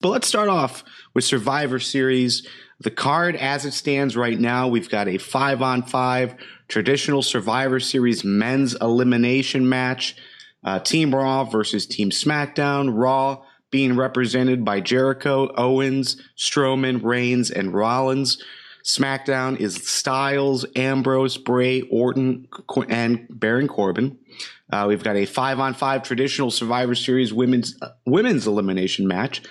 But let's start off with Survivor Series. The card as it stands right now, we've got a 5-on-5 traditional Survivor Series men's elimination match. Team Raw versus Team SmackDown. Raw being represented by Jericho, Owens, Strowman, Reigns, and Rollins. SmackDown is Styles, Ambrose, Bray, Orton, and Baron Corbin. We've got a 5-on-5 traditional Survivor Series women's elimination match.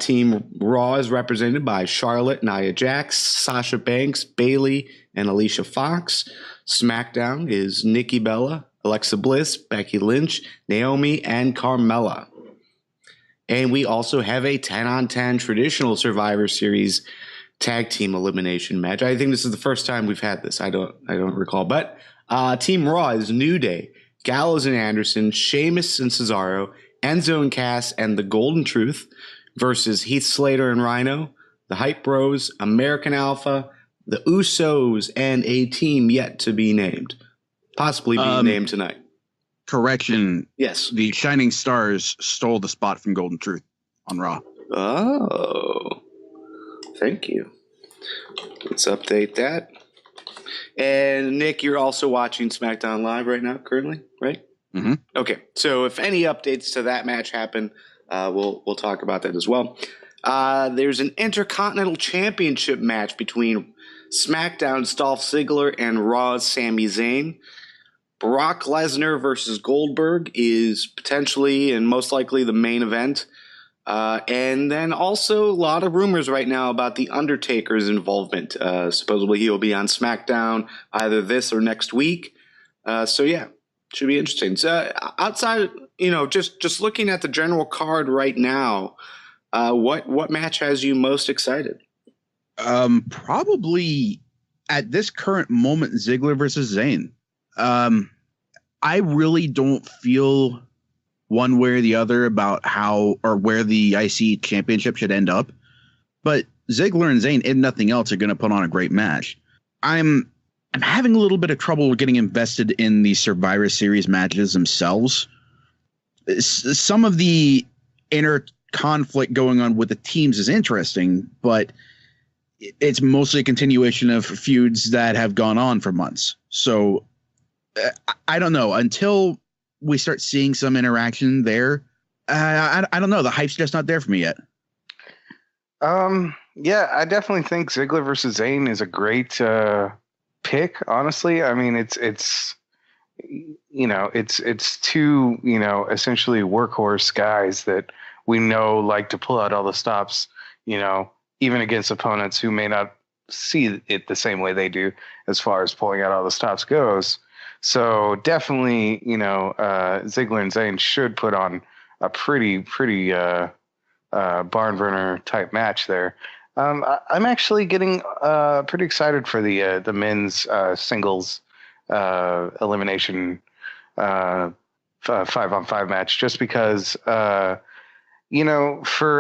Team Raw is represented by Charlotte, Nia Jax, Sasha Banks, Bayley, and Alicia Fox. SmackDown is Nikki Bella, Alexa Bliss, Becky Lynch, Naomi, and Carmella. And we also have a 10-on-10 traditional Survivor Series tag team elimination match. I think this is the first time we've had this. I don't recall. But Team Raw is New Day, Gallows and Anderson, Sheamus and Cesaro, Enzo and Cass, and the Golden Truth versus Heath Slater and Rhino, the Hype Bros, American Alpha, the Usos, and a team yet to be named. Possibly being named tonight. Correction. Yes. The Shining Stars stole the spot from Golden Truth on Raw. Oh. Thank you. Let's update that. And Nick, you're also watching SmackDown Live right now, currently, right? Mm-hmm. Okay. So if any updates to that match happen, we'll talk about that as well. There's an Intercontinental Championship match between SmackDown's Dolph Ziggler and Raw's Sami Zayn. Brock Lesnar versus Goldberg is potentially and most likely the main event. And then also a lot of rumors right now about the Undertaker's involvement. Supposedly he will be on SmackDown either this or next week. So yeah, should be interesting. So outside, just looking at the general card right now, what match has you most excited? Probably at this current moment, Ziggler versus Zayn. I really don't feel one way or the other about how or where the IC championship should end up. But Ziggler and Zayn, if nothing else, are going to put on a great match. I'm having a little bit of trouble getting invested in the Survivor Series matches themselves. Some of the inner conflict going on with the teams is interesting, but it's mostly a continuation of feuds that have gone on for months. So I don't know. Until we start seeing some interaction there, I don't know. The hype's just not there for me yet. Yeah, I definitely think Ziggler versus Zayn is a great pick. Honestly, I mean, it's two essentially workhorse guys that we know like to pull out all the stops. Even against opponents who may not see it the same way they do as far as pulling out all the stops goes. So definitely, Ziggler and Zayn should put on a pretty barn burner type match there. I'm actually getting pretty excited for the men's singles elimination 5-on-5 match, just because for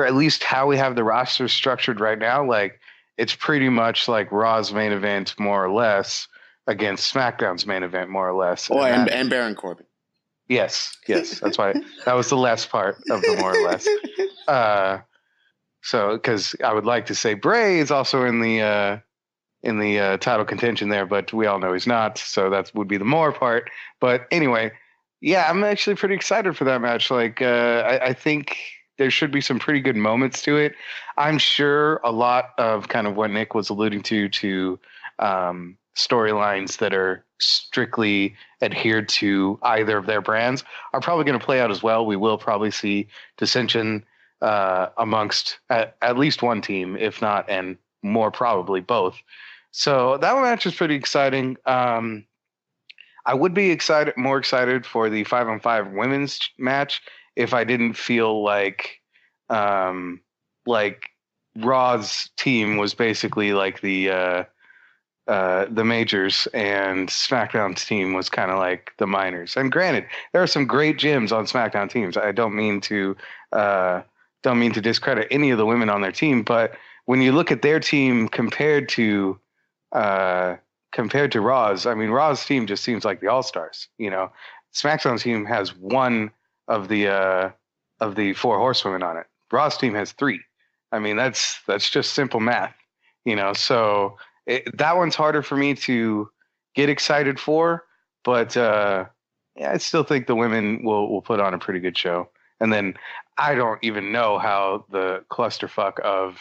at least how we have the roster structured right now, like it's pretty much like Raw's main event more or less against SmackDown's main event more or less. Oh, and Baron Corbin. Yes. That's why that was the last part of the more or less. So, because I would like to say Bray is also in the title contention there, but we all know he's not. So that would be the more part. But anyway, yeah, I'm actually pretty excited for that match. Like, I think there should be some pretty good moments to it. I'm sure a lot of kind of what Nick was alluding to storylines that are strictly adhered to either of their brands are probably going to play out as well. We will probably see dissension amongst at least one team, if not, and more probably both. So that match is pretty exciting. I would be more excited for the 5-on-5 women's match if I didn't feel like Raw's team was basically like the majors and SmackDown's team was kind of like the minors. And granted, there are some great gems on SmackDown teams. I don't mean to discredit any of the women on their team, but when you look at their team compared to Raw's, I mean, Raw's team just seems like the All-Stars. SmackDown's team has one of the 4 horsewomen on it. Raw's team has 3. I mean, that's just simple math, So that one's harder for me to get excited for, but yeah, I still think the women will put on a pretty good show. And then I don't even know how the clusterfuck of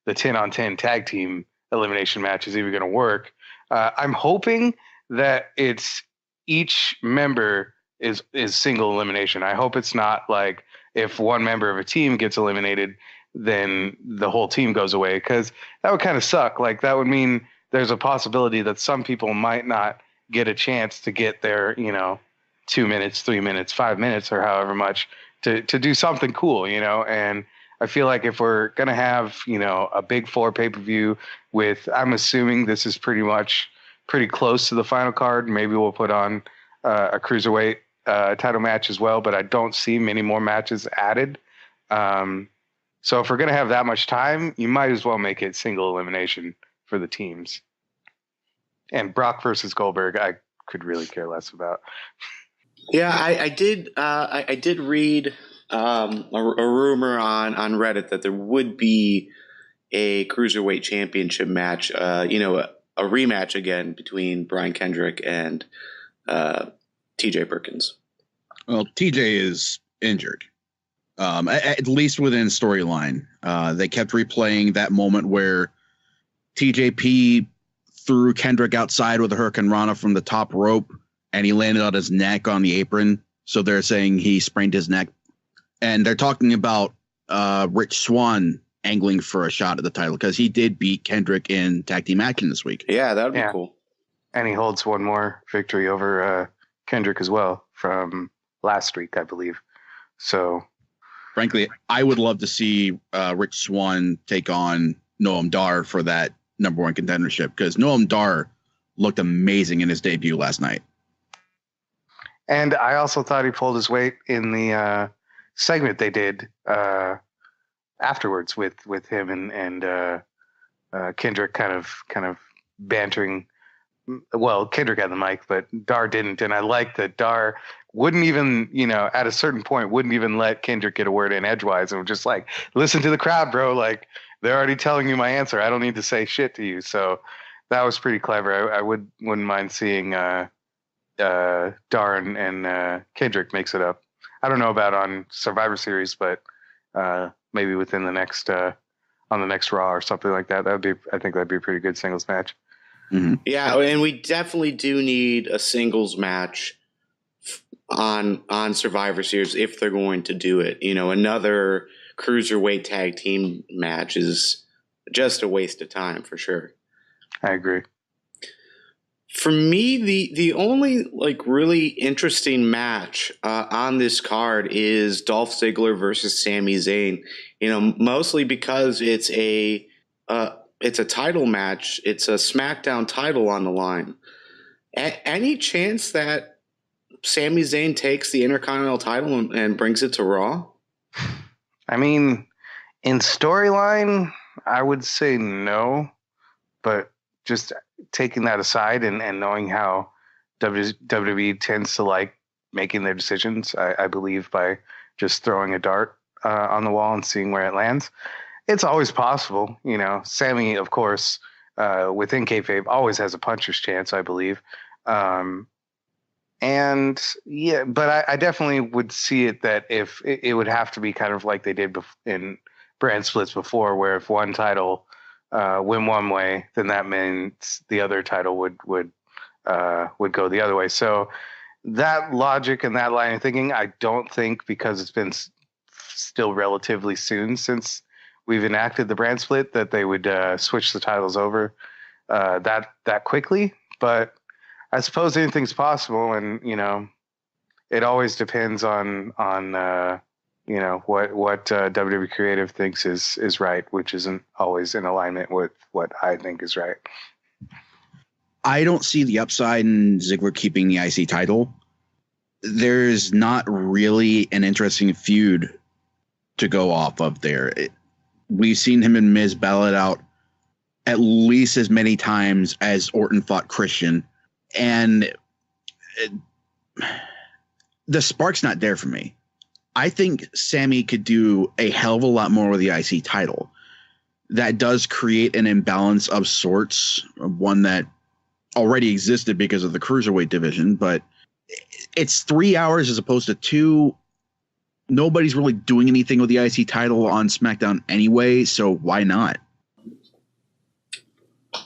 the 10-on-10 tag team elimination match is even going to work. I'm hoping that it's each member is single elimination. I hope it's not like if one member of a team gets eliminated, then the whole team goes away, because that would kind of suck. Like that would mean there's a possibility that some people might not get a chance to get their, 2 minutes, 3 minutes, 5 minutes, or however much to do something cool, and I feel like if we're going to have, a big 4 pay-per-view with, I'm assuming this is pretty close to the final card. Maybe we'll put on a cruiserweight title match as well, but I don't see many more matches added. So if we're going to have that much time, you might as well make it single elimination for the teams. And Brock versus Goldberg, I could really care less about. Yeah, I did read a rumor on Reddit that there would be a cruiserweight championship match, a rematch again between Brian Kendrick and TJ Perkins. Well, TJ is injured, at least within storyline. They kept replaying that moment where TJP threw Kendrick outside with a Hurricane Rana from the top rope, and he landed on his neck on the apron. So they're saying he sprained his neck. And they're talking about Rich Swann angling for a shot at the title, because he did beat Kendrick in tag team action this week. Yeah, that would be cool. And he holds one more victory over Kendrick as well from last week, I believe. So, frankly, I would love to see Rich Swann take on Noam Dar for that number 1 contendership, because Noam Dar looked amazing in his debut last night. And I also thought he pulled his weight in the segment they did afterwards with him and Kendrick kind of bantering. Well, Kendrick had the mic, but Dar didn't. And I like that Dar wouldn't even, at a certain point, wouldn't even let Kendrick get a word in edgewise, and was just like, listen to the crowd, bro. Like, they're already telling you my answer. I don't need to say shit to you. So that was pretty clever. I wouldn't mind seeing Dar and Kendrick mix it up. I don't know about on Survivor Series, but maybe within the next on the next Raw or something like that. I think that'd be a pretty good singles match. Mm-hmm. Yeah, and we definitely do need a singles match on Survivor Series if they're going to do it. Another cruiserweight tag team match is just a waste of time for sure. I agree. For me, the only really interesting match on this card is Dolph Ziggler versus Sami Zayn. Mostly because it's a title match. It's a SmackDown title on the line. Any chance that Sami Zayn takes the Intercontinental title and brings it to Raw? I mean, in storyline, I would say no, but just taking that aside and knowing how WWE tends to like making their decisions, I believe, by just throwing a dart on the wall and seeing where it lands. It's always possible. Sammy, of course, within kayfabe, always has a puncher's chance, I believe. And yeah, but I definitely would see it that if it would have to be kind of like they did in brand splits before, where if one title win one way, then that means the other title would go the other way. So that logic and that line of thinking, I don't think, because it's been still relatively soon since we've enacted the brand split, that they would switch the titles over that quickly. But I suppose anything's possible, and it always depends on what WWE Creative thinks is right, which isn't always in alignment with what I think is right. I don't see the upside in Ziggler keeping the IC title. There's not really an interesting feud to go off of there. We've seen him and Miz battle it out at least as many times as Orton fought Christian. And the spark's not there for me. I think Sammy could do a hell of a lot more with the IC title. that does create an imbalance of sorts, one that already existed because of the cruiserweight division, but it's 3 hours as opposed to 2. Nobody's really doing anything with the IC title on SmackDown anyway, so why not?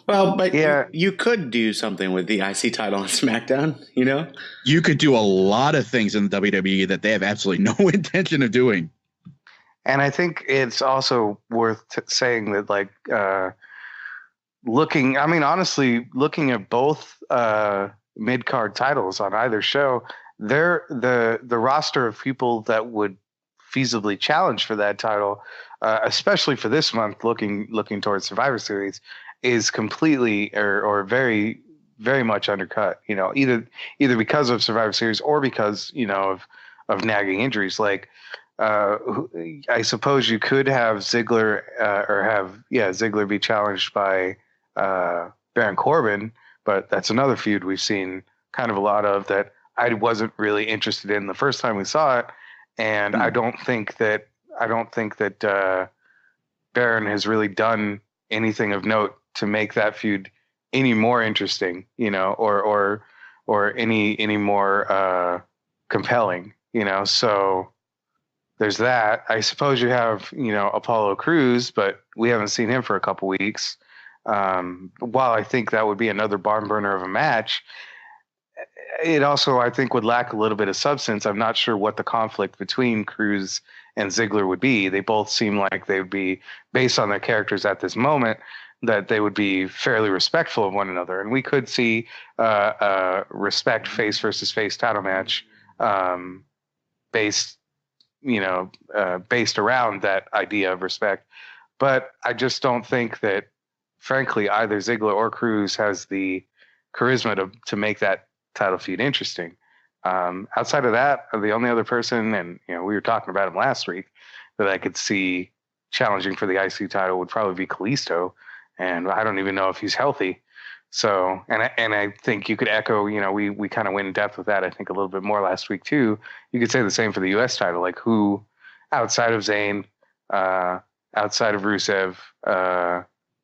Well, but Yeah. you could do something with the IC title on SmackDown, you know? You could do a lot of things in the WWE that they have absolutely no intention of doing. And I think it's also worth saying that, like, looking at both mid-card titles on either show, the roster of people that would feasibly challenge for that title, especially for this month, looking towards Survivor Series, is completely or very, very much undercut. You know, either because of Survivor Series or because, you know, of nagging injuries. Like, I suppose you could have Ziggler Ziggler be challenged by Baron Corbin, but that's another feud we've seen kind of a lot of that I wasn't really interested in the first time we saw it, and I don't think that Baron has really done anything of note to make that feud any more interesting, you know, or any more compelling, you know. So there's that. I suppose you have, you know, Apollo Crews, but we haven't seen him for a couple weeks. While I think that would be another barn burner of a match, it also, I think, would lack a little bit of substance. I'm not sure what the conflict between Crews and Ziggler would be. They both seem like they would be, based on their characters at this moment, that they would be fairly respectful of one another. And we could see a respect face versus face title match based around that idea of respect. But I just don't think that, frankly, either Ziggler or Crews has the charisma to make that title feud interesting. Outside of that, the only other person, and you know, we were talking about him last week, that I could see challenging for the IC title would probably be Kalisto, and I don't even know if he's healthy. So, and I think you could echo, you know, we kind of went in depth with that, I think, a little bit more last week too. You could say the same for the US title, like who outside of Zayn, outside of Rusev,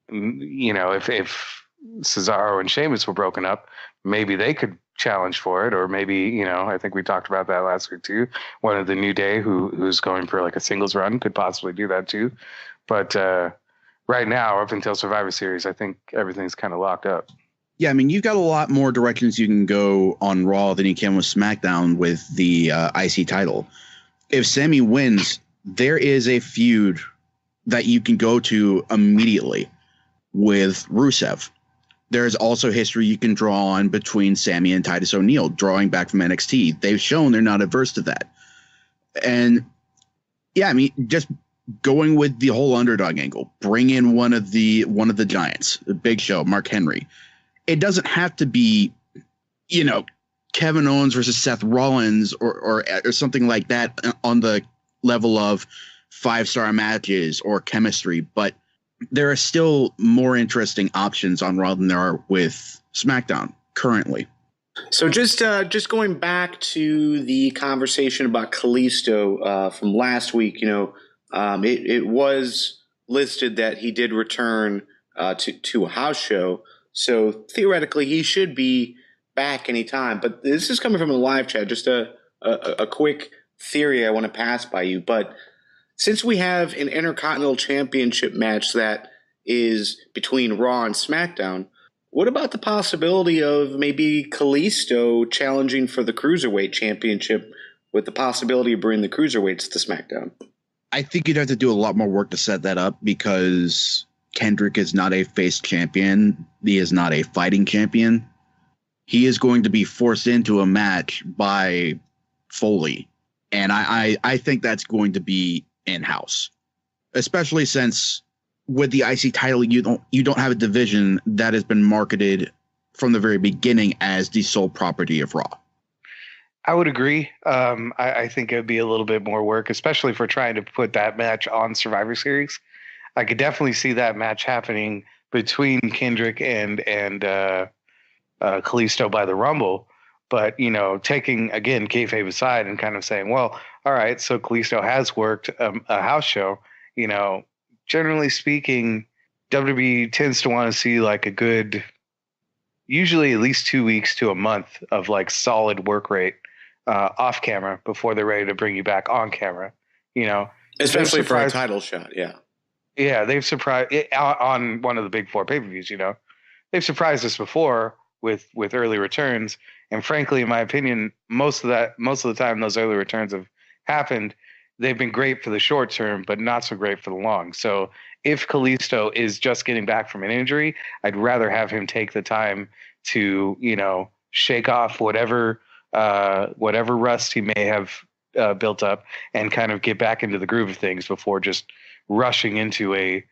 you know, if Cesaro and Sheamus were broken up, maybe they could challenge for it, or maybe, you know, I think we talked about that last week too. One of the New Day who's going for like a singles run could possibly do that too. But right now, up until Survivor Series, I think everything's kind of locked up. Yeah, I mean, you've got a lot more directions you can go on Raw than you can with SmackDown with the IC title. If Sami wins, there is a feud that you can go to immediately with Rusev. There's also history you can draw on between Sami and Titus O'Neil, drawing back from NXT. They've shown they're not averse to that. And yeah, I mean, just going with the whole underdog angle, bring in one of the giants, the Big Show, Mark Henry. It doesn't have to be, you know, Kevin Owens versus Seth Rollins or something like that on the level of 5-star matches or chemistry, but there are still more interesting options on Raw than there are with SmackDown currently. So just going back to the conversation about Kalisto from last week, you know, it was listed that he did return to a house show. So theoretically, he should be back anytime. But this is coming from a live chat. Just a quick theory I want to pass by you. But since we have an Intercontinental Championship match that is between Raw and SmackDown, what about the possibility of maybe Kalisto challenging for the Cruiserweight Championship with the possibility of bringing the Cruiserweights to SmackDown? I think you'd have to do a lot more work to set that up because Kendrick is not a face champion. He is not a fighting champion. He is going to be forced into a match by Foley. And I think that's going to be in-house, especially since with the IC title, you don't have a division that has been marketed from the very beginning as the sole property of Raw. I would agree. I think it would be a little bit more work, especially for trying to put that match on Survivor Series. I could definitely see that match happening between Kendrick and Kalisto by the Rumble. But, you know, taking, again, kayfabe aside and kind of saying, well, all right, so Kalisto has worked a house show, you know, generally speaking, WWE tends to want to see like a good, usually at least 2 weeks to a month of like solid work rate off camera before they're ready to bring you back on camera. You know, especially for a title shot. Yeah. Yeah, they've surprised on one of the big four pay-per-views. You know, they've surprised us before with early returns, and frankly, in my opinion, most of the time those early returns have happened. They've been great for the short term, but not so great for the long. So if Kalisto is just getting back from an injury, I'd rather have him take the time to, you know, shake off whatever rust he may have built up and kind of get back into the groove of things before just rushing into a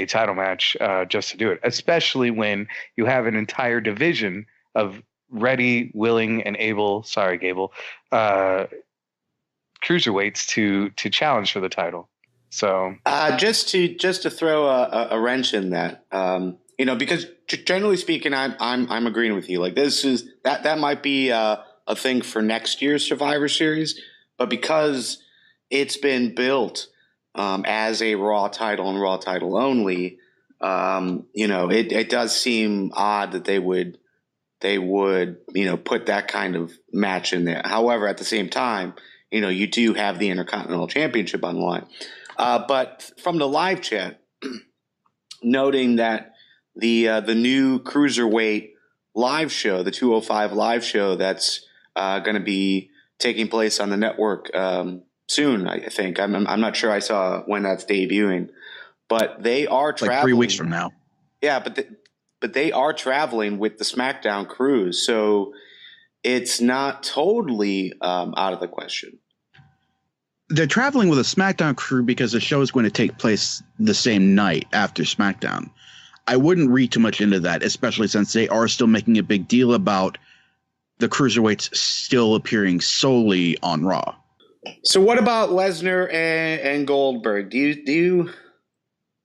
title match just to do it, especially when you have an entire division of ready, willing, and able, sorry, Gable, cruiserweights to challenge for the title. So just to throw a wrench in that, you know, because generally speaking, I'm agreeing with you. Like this is that might be a thing for next year's Survivor Series, but because it's been built as a Raw title and Raw title only, you know, it does seem odd that they would, you know, put that kind of match in there. However, at the same time, you know, you do have the Intercontinental Championship on the line. But from the live chat, noting that the new Cruiserweight live show, the 205 live show that's going to be taking place on the network soon, I think. I'm not sure I saw when that's debuting. But they are traveling. Like 3 weeks from now. Yeah, but they are traveling with the SmackDown crews, so it's not totally out of the question. They're traveling with a SmackDown crew because the show is going to take place the same night after SmackDown. I wouldn't read too much into that, especially since they are still making a big deal about the Cruiserweights still appearing solely on Raw. So what about Lesnar and Goldberg? Do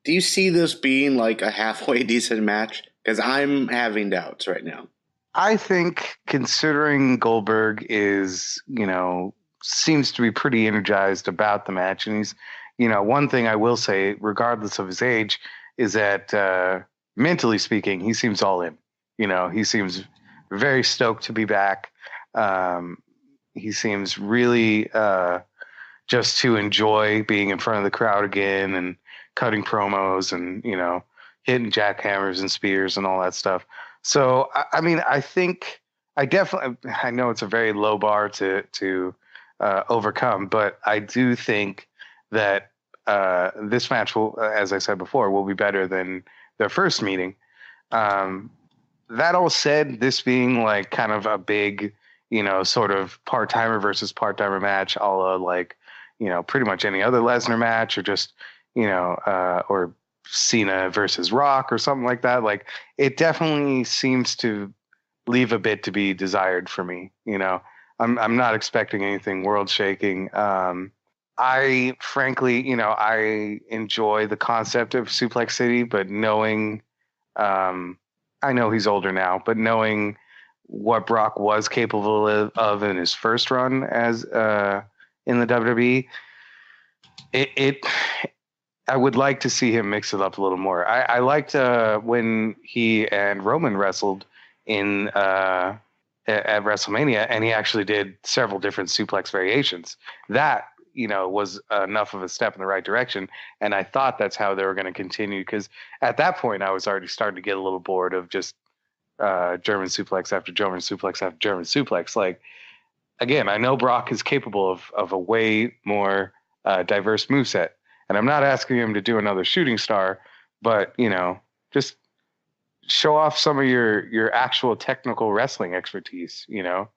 you see this being like a halfway decent match? Because I'm having doubts right now. I think considering Goldberg is, you know, seems to be pretty energized about the match. And he's, you know, one thing I will say, regardless of his age, is that mentally speaking, he seems all in. You know, he seems very stoked to be back. He seems really just to enjoy being in front of the crowd again and cutting promos and, you know, hitting jackhammers and spears and all that stuff. So, I mean, I think I know it's a very low bar to overcome, but I do think that this match will, as I said before, will be better than their first meeting. That all said, this being like kind of a big, you know, sort of part-timer versus part-timer match, a la like, you know, pretty much any other Lesnar match, or just, you know, or Cena versus Rock or something like that. Like, it definitely seems to leave a bit to be desired for me. You know, I'm not expecting anything world shaking. I frankly, you know, I enjoy the concept of Suplex City, but knowing, I know he's older now, but knowing what Brock was capable of in his first run as in the WWE, I would like to see him mix it up a little more. I liked when he and Roman wrestled in at WrestleMania, and he actually did several different suplex variations. That, you know, was enough of a step in the right direction, and I thought that's how they were going to continue, because at that point I was already starting to get a little bored of just German suplex after German suplex after German suplex. Like, again, I know Brock is capable of a way more diverse moveset, and I'm not asking him to do another shooting star, but, you know, just show off some of your actual technical wrestling expertise. You know,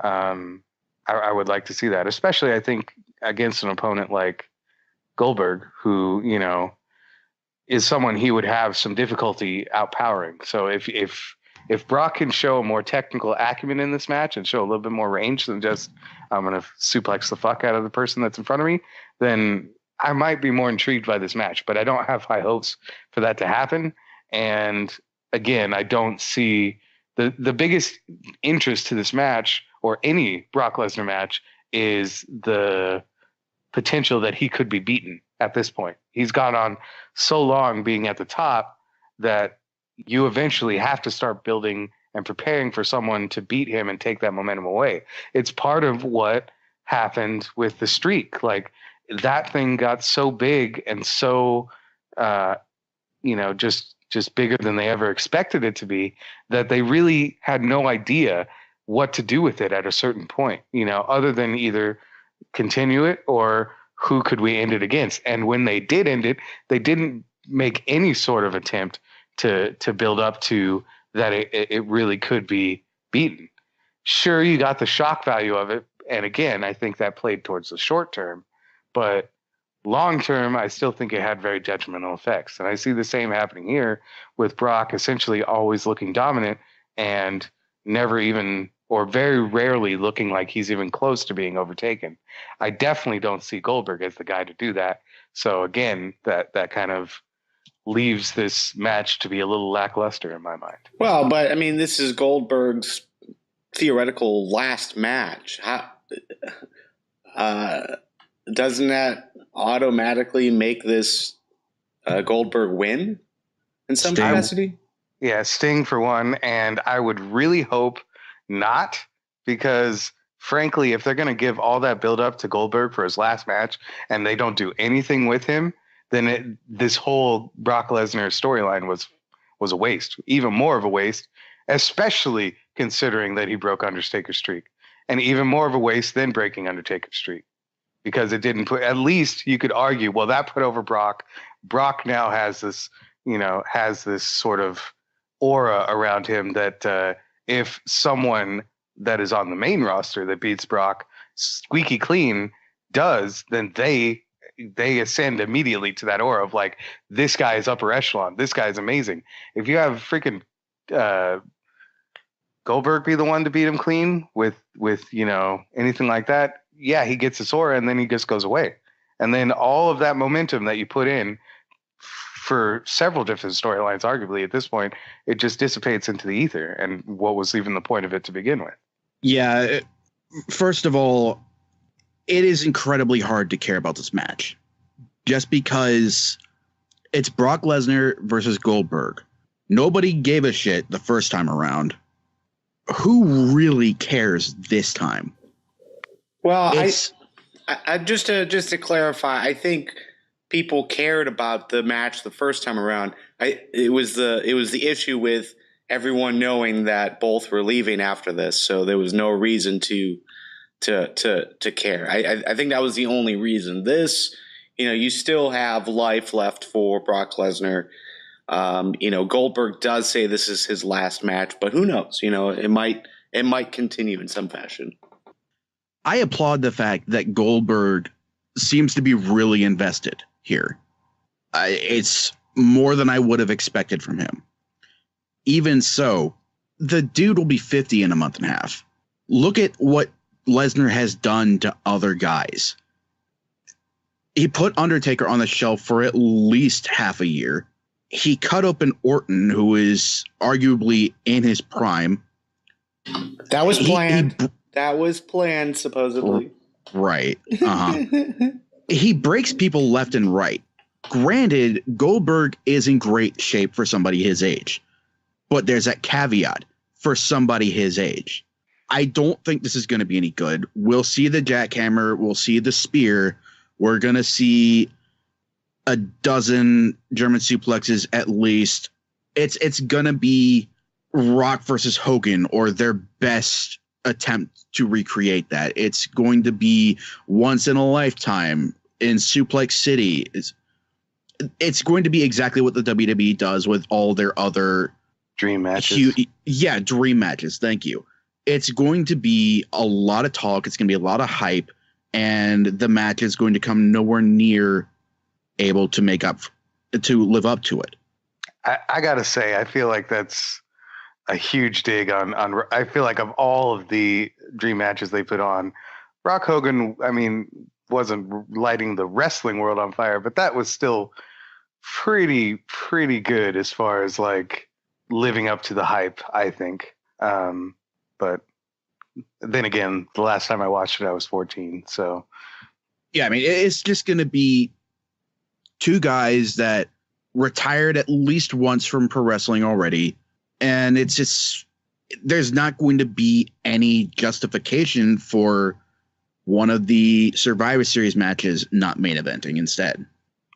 I would like to see that, especially I think against an opponent like Goldberg, who, you know, is someone he would have some difficulty outpowering. So if Brock can show a more technical acumen in this match and show a little bit more range than just, I'm going to suplex the fuck out of the person that's in front of me, then I might be more intrigued by this match. But I don't have high hopes for that to happen. And again, I don't see the biggest interest to this match, or any Brock Lesnar match, is the potential that he could be beaten. at this point. He's gone on so long being at the top that you eventually have to start building and preparing for someone to beat him and take that momentum away. It's part of what happened with the streak. Like, that thing got so big and so, just bigger than they ever expected it to be, that they really had no idea what to do with it at a certain point, other than either continue it or who could we end it against. And when they did end it, they didn't make any sort of attempt to build up to that it really could be beaten. Sure, you got the shock value of it. And again, I think that played towards the short term, but long term, I still think it had very detrimental effects. And I see the same happening here with Brock essentially always looking dominant and never even, or very rarely, looking like he's even close to being overtaken. I definitely don't see Goldberg as the guy to do that. So again, that kind of leaves this match to be a little lackluster in my mind. Well, but I mean, this is Goldberg's theoretical last match. Doesn't that automatically make this Goldberg win in some capacity? Yeah, Sting for one, and I would really hope not, because frankly, if they're going to give all that build up to Goldberg for his last match and they don't do anything with him, then this whole Brock Lesnar storyline was a waste, even more of a waste, especially considering that he broke Undertaker's streak, and even more of a waste than breaking Undertaker's streak, because it didn't put, at least you could argue, well, that put over Brock. Brock now has this sort of aura around him that if someone that is on the main roster that beats Brock squeaky clean does, then they ascend immediately to that aura of like, this guy is upper echelon. This guy is amazing. If you have freaking Goldberg be the one to beat him clean with anything like that, yeah, he gets his aura and then he just goes away. And then all of that momentum that you put in for several different storylines, arguably at this point, it just dissipates into the ether. And what was even the point of it to begin with? Yeah. First of all, it is incredibly hard to care about this match just because it's Brock Lesnar versus Goldberg. Nobody gave a shit the first time around. Who really cares this time? Well, I just to clarify, I think people cared about the match the first time around. It was the issue with everyone knowing that both were leaving after this, so there was no reason to care. I think that was the only reason. This, you still have life left for Brock Lesnar. Goldberg does say this is his last match, but who knows? It might continue in some fashion. I applaud the fact that Goldberg seems to be really invested here. It's more than I would have expected from him. Even so, the dude will be 50 in a month and a half. Look at what Lesnar has done to other guys. He put Undertaker on the shelf for at least half a year. He cut open Orton, who is arguably in his prime. That was planned. That was planned, supposedly. Right. He breaks people left and right. Granted, Goldberg is in great shape for somebody his age. But there's that caveat for somebody his age. I don't think this is going to be any good. We'll see the jackhammer. We'll see the spear. We're going to see a dozen German suplexes at least. It's going to be Rock versus Hogan, or their best attempt to recreate that. It's going to be once in a lifetime in Suplex City. It's going to be exactly what the WWE does with all their other dream matches. Dream matches. Thank you. It's going to be a lot of talk. It's going to be a lot of hype, and the match is going to come nowhere near able to live up to it. I gotta say, I feel like that's a huge dig on. I feel like of all of the dream matches they put on, Rock Hogan, I mean, wasn't lighting the wrestling world on fire, but that was still pretty good as far as like living up to the hype, I think. But then again, the last time I watched it, I was 14. So yeah, I mean, it's just going to be two guys that retired at least once from pro wrestling already. And it's just, there's not going to be any justification for one of the Survivor Series matches not main eventing instead.